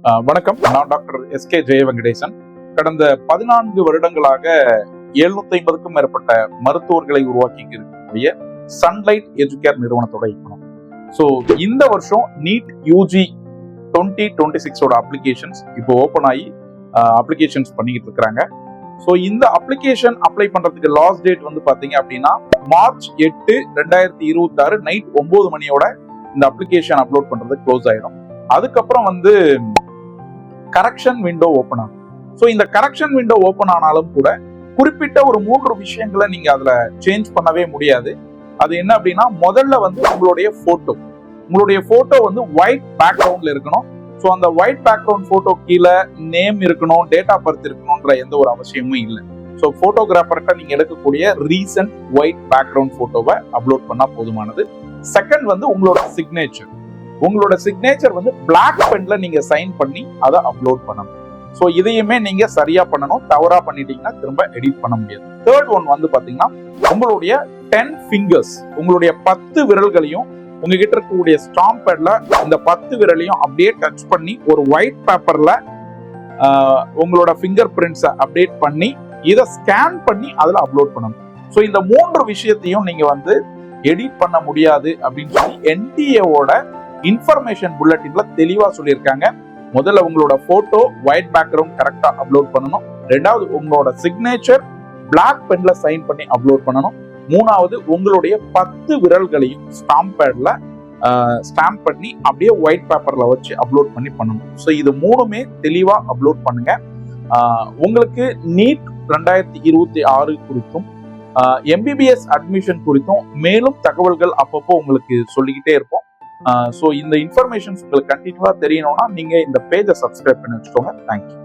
வணக்கம், நான் doctor SK. ஜெய வெங்கடேசன். கடந்த 14 வருடங்களாக 750க்கும் மேற்பட்ட மருத்துவர்களை உருவாக்கி இருக்கக்கூடிய சன்லைட் எஜுகேர் நிறுவனத்தோட இயக்குனர். ஸோ இந்த வருஷம் நீட் யூஜி 2026 அப்ளிகேஷன்ஸ் இப்போ ஓப்பன் ஆகி அப்ளிகேஷன்ஸ் பண்ணிக்கிட்டு இருக்கிறாங்க. ஸோ இந்த அப்ளிகேஷன் அப்ளை பண்றதுக்கு லாஸ்ட் டேட் வந்து பாத்தீங்க அப்படின்னா மார்ச் 8, 2026 நைட் 9 மணியோட இந்த அப்ளிகேஷன் அப்லோட் பண்றது க்ளோஸ் ஆயிடும். அதுக்கப்புறம் வந்து கரெக்ஷன் விண்டோ ஓப்பன் ஆகும். ஸோ இந்த கரெக்ஷன் விண்டோ ஓப்பன் ஆனாலும் கூட குறிப்பிட்ட ஒரு 3 விஷயங்களை நீங்க அதுல சேஞ்ச் பண்ணவே முடியாது. அது என்ன அப்படின்னா, முதல்ல வந்து உங்களுடைய போட்டோ வந்து ஒயிட் பேக்ரவுண்ட்ல இருக்கணும். ஸோ அந்த ஒயிட் பேக்ரவுண்ட் போட்டோ கீழே நேம் இருக்கணும், டேட் ஆஃப் பர்த் இருக்கணும்ன்ற எந்த ஒரு அவசியமும் இல்லை. ஸோ போட்டோகிராஃபர்கிட்ட நீங்க எடுக்கக்கூடிய ரீசன்ட் ஒயிட் பேக்ரவுண்ட் போட்டோவை அப்லோட் பண்ணா போதுமானது. செகண்ட் வந்து உங்களோட சிக்னேச்சர் வந்து பிளாக் பென்ல நீங்க சைன் பண்ணி அதை அப்லோட் பண்ணணும். ஸோ இதையுமே நீங்க சரியா பண்ணணும். தவறா பண்ணிட்டீங்கன்னா திரும்ப எடிட் பண்ண முடியாது. தேர்ட் ஒன் வந்து பாத்தீங்கன்னா, உங்களுடைய 10 ஃபிங்கர்ஸ், உங்களுடைய 10 விரல்களையும் உங்ககிட்ட இருக்கக்கூடிய ஸ்டாம்ப் பேட்ல இந்த 10 விரலையும் அப்படியே டச் பண்ணி ஒரு ஒயிட் பேப்பர்ல உங்களோட ஃபிங்கர் பிரிண்ட்ஸை அப்டேட் பண்ணி இதை ஸ்கேன் பண்ணி அதுல அப்லோட் பண்ணணும். ஸோ இந்த 3 விஷயத்தையும் நீங்க வந்து எடிட் பண்ண முடியாது அப்படின்னு சொல்லி என்டிஏவோட இன்ஃபர்மேஷன் புல்லட்டின்ல தெளிவா சொல்லியிருக்காங்க. முதல்ல உங்களோட போட்டோ ஒயிட் பேக்ரவுண்ட் கரெக்டா அப்லோட் பண்ணணும். ரெண்டாவது உங்களோட சிக்னேச்சர் பிளாக் பென்ல சைன் பண்ணி அப்லோட் பண்ணணும். மூணாவது உங்களுடைய 10 விரல்களையும் ஸ்டாம்ப் பேட்ல ஸ்டாம்ப் பண்ணி அப்படியே ஒயிட் பேப்பர்ல வச்சு அப்லோட் பண்ணணும். ஸோ இது 3மே தெளிவா அப்லோட் பண்ணுங்க. உங்களுக்கு நீட் 2026 குறித்தும் எம்பிபிஎஸ் அட்மிஷன் குறித்தும் மேலும் தகவல்கள் அப்பப்போ உங்களுக்கு சொல்லிக்கிட்டே இருப்போம். ஸோ இந்த இன்ஃபர்மேஷன்ஸ் உங்களுக்கு கண்டினியூவா தெரியணும்னா நீங்க இந்த பேஜை சப்ஸ்கிரைப் பண்ணி வச்சுக்கோங்க. தேங்க்யூ.